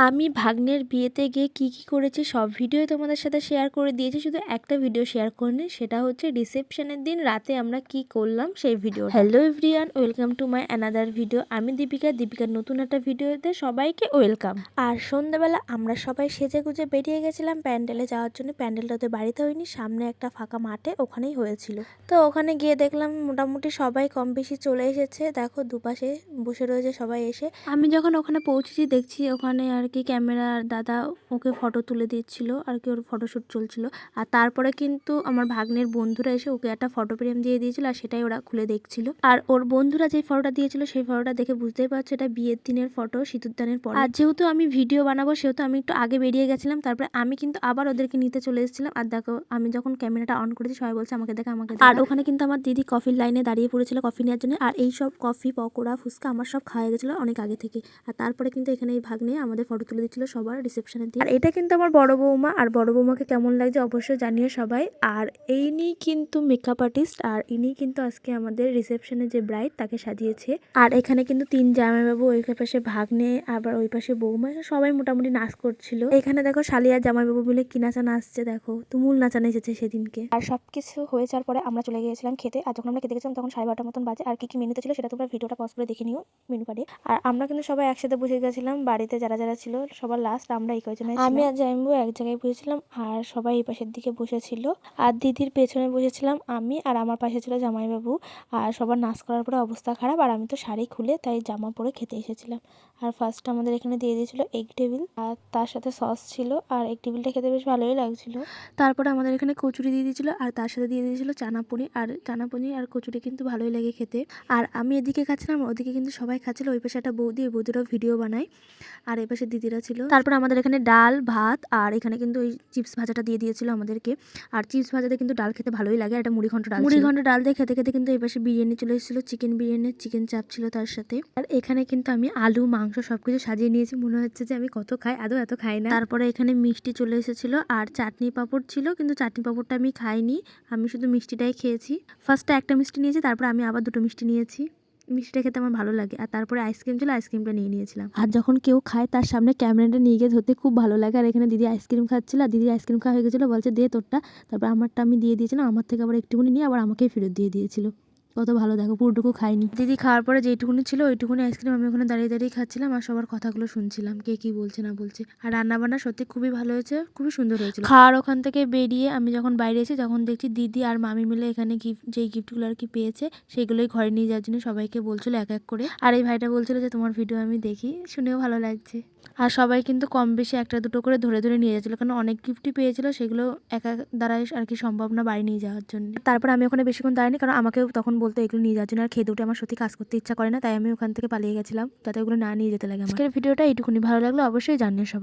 আমি ভাগ্নের বিয়েতে গিয়ে কি করেছি সব ভিডিও তোমাদের সাথে শেয়ার করে দিয়েছি, শুধু একটা ভিডিও শেয়ার করিনি, সেটা হচ্ছে রিসেপশনের দিন রাতে আমরা কি করলাম সেই video. Hello everyone, welcome to my another video. আমি দীপিকার নতুন একটা ভিডিওতে সবাইকে ওয়েলকাম। আর সন্ধ্যাবেলা আমরা সবাই সেজে গুজে বেরিয়ে গেছিলাম প্যান্ডেলে যাওয়ার জন্য। প্যান্ডেলটা তো বাড়িতে হয়নি, সামনে একটা ফাঁকা মাঠে ওখানেই হয়েছিল। তো ওখানে গিয়ে দেখলাম মোটামুটি সবাই কম বেশি চলে এসেছে। দেখো দুপাশে বসে রয়েছে সবাই এসে। আমি যখন ওখানে পৌঁছেছি দেখছি ওখানে আর কি ক্যামেরার দাদা ওকে ফটো তুলে দিচ্ছিল আর কি, ওর ফটোশ্যুট চলছিল। আর তারপরে কিন্তু আমার ভাগ্নের বন্ধুরা এসে ওকে একটা ফটো ফ্রেম দিয়ে দিয়েছিল আর সেটাই ওরা খুলে দেখছিল। আর ওর বন্ধুরা যে ফটোটা দিয়েছিল সেই ফটোটা দেখে বুঝতেই পারছো এটা বিয়ের দিনের ফটো, সিঁদুরদানের পর। আর যেহেতু আমি ভিডিও বানাবো সেহেতু আমি একটু আগে বেরিয়ে গেছিলাম, তারপরে আমি কিন্তু আবার ওদেরকে নিতে চলে এসেছিলাম। আর দেখো আমি যখন ক্যামেরাটা অন করেছি সবাই বলছে আমাকে দেখা আমাকে দেখা। আর ওখানে কিন্তু আমার দিদি কফির লাইনে দাঁড়িয়ে পড়েছিল কফি নেওয়ার জন্য। আর এই সব কফি পকোড়া ফুচকা আমার সব খাওয়া গেছিলো অনেক আগে থেকে। আর তারপরে কিন্তু এখানে এই ভাগ্নে আমাদের ফটো তুলে দিচ্ছিল সবার রিসেপশনের দিন। আর এটা কিন্তু আমার বড় বৌমা, আর বড় বৌমাকে কেমন লাগছে অবশ্যই জানিও সবাই। আর ইনি কিন্তু মেকআপ আর্টিস্ট, আর ইনি কিন্তু আজকে আমাদের রিসেপশনের যে ব্রাইড তাকে সাজিয়েছে। আর এখানে কিন্তু 3 জামাইবাবু, ওই পাশে ভাগ্নে, আবার ওই পাশে বৌমা, সবাই মোটামুটি নাচ করছিল। এখানে দেখো শালিয়া জামাইবাবু মিলে কি নাচা নাচছে, দেখো তুমুল নাচানো এসেছে সেদিনকে। আর সবকিছু হয়ে যাওয়ার পরে আমরা চলে গিয়েছিলাম খেতে। আর যখন আমরা খেতে গেছিলাম তখন 12:30 মতন বাজে। আর কি মেনুতে ছিল সেটা তোমরা ভিডিওটা পজ করে দেখে নিও মেনু কার্ডে। আর আমরা কিন্তু সবাই একসাথে বসে গেছিলাম বাড়িতে, যারা যারা ছিল সবার লাস্ট আমরা এই কয়জনে। আমি আর জামাইবাবু এক জায়গায় বসেছিলাম আর সবাই এই পাশের দিকে বসেছিল। আর দিদির পেছনে বসেছিলাম আমি, আর আমার পাশে ছিল জামাইবাবু। আর সবার নাচ করার পরে অবস্থা খারাপ, আর আমি তো শাড়ি খুলে তাই জামা পরে খেতে এসেছিলাম। আর ফার্স্ট আমাদের এখানে দিয়ে দিয়েছিল এগ টেবিল, আর তার সাথে সস ছিল। আর এগ টেবিলটা খেতে বেশ ভালোই লাগছিল। তারপরে আমাদের এখানে কচুরি দিয়ে দিয়েছিল, আর তার সাথে দিয়ে দিয়েছিল চানা পনির। আর চানা পনির আর কচুরি কিন্তু ভালোই লাগে খেতে। আর আমি এদিকে খাচ্ছিলাম, ওদিকে কিন্তু সবাই খাচ্ছিল। ওই পাশে একটা বৌদি, ওই বৌদিরাও ভিডিও বানায়, আর এই পাশে দিদিরা ছিল। তারপর আমাদের এখানে ডাল ভাত, আর এখানে কিন্তু ওই চিপস ভাজাটা দিয়ে দিয়েছিল আমাদেরকে। আর চিপস ভাজাতে কিন্তু ডাল খেতে ভালোই লাগে। আর এটা মুড়ি ঘন্ট ডাল দিয়ে খেতে খেতে কিন্তু এই পাশে বিরিয়ানি চলে এসেছিল, চিকেন বিরিয়ানি, চিকেন চাপ ছিল তার সাথে। আর এখানে কিন্তু আমি আলু মাংস সবকিছু সাজিয়ে নিয়েছি, মনে হচ্ছে যে আমি কত খাই, আদৌ এত খাই না। তারপরে এখানে মিষ্টি চলে এসেছিল আর চাটনি পাঁপড় ছিল, কিন্তু চাটনি পাঁপড়টা আমি খাইনি, আমি শুধু মিষ্টিটাই খেয়েছি। ফার্স্টে একটা মিষ্টি নিয়েছি, তারপরে আমি আবার 2টো মিষ্টি নিয়েছি। মিষ্টিটা খেতে আমার ভালো লাগে। আর তারপরে আইসক্রিম ছিল, আইসক্রিমটা নিয়ে নিয়েছিলাম। আর যখন কেউ খায় তার সামনে ক্যামেরাটা নিয়ে গিয়ে ধরতে খুব ভালো লাগে। আর এখানে দিদি আইসক্রিম খাচ্ছিল, আর দিদি আইসক্রিম খাওয়া হয়ে গেছিলো, বলছে দে তোরটা। তারপর আমারটা আমি দিয়ে দিয়েছিলাম, আমার থেকে আবার একটুকুনি নিয়ে আবার আমাকেই ফেরত দিয়ে দিয়েছিল। কত ভালো, দেখো পুরোটুকু খাইনি। দিদি খাওয়ার পরে যেইটুকুনি ছিল ওইটুকুনি আইসক্রিম আমি ওখানে দাঁড়িয়ে দাঁড়িয়ে খাচ্ছিলাম আর সবার কথাগুলো শুনছিলাম, কে কি বলছে না বলছে। আর রান্নাবান্না সত্যি খুবই ভালো হয়েছে, খুবই সুন্দর হয়েছিল। খাওয়ার ওখান থেকে বেরিয়ে আমি যখন বাইরে এসে যখন দেখছি দিদি আর মামি মিলে এখানে যেই গিফটগুলো আর কি পেয়েছে সেগুলোই ঘরে নিয়ে যাওয়ার জন্য সবাইকে বলছিল এক এক করে। আর এই ভাইটা বলছিল যে তোমার ভিডিও আমি দেখি, শুনেও ভালো লাগছে। আর সবাই কিন্তু কম বেশি একটা দুটো করে ধরে ধরে নিয়ে যাচ্ছিলো, কারণ অনেক গিফটই পেয়েছিল, সেগুলো একা দ্বারাই আর কি সম্ভব না বাড়ি নিয়ে যাওয়ার জন্য। তারপর আমি ওখানে বেশিক্ষণ দাঁড়াইনি, কারণ আমাকেও তখন বলতে এগুলো নিয়ে যাওয়ার জন্য। আর খেতে উঠে আমার সত্যি কাজ করতে ইচ্ছা করে না, তাই আমি ওখান থেকে পালিয়ে গেছিলাম যাতে ওগুলো না নিয়ে যেতে লাগে আমার। আজকের ভিডিওটা এইটুকুনি, ভালো লাগলো অবশ্যই জানিও সবাই।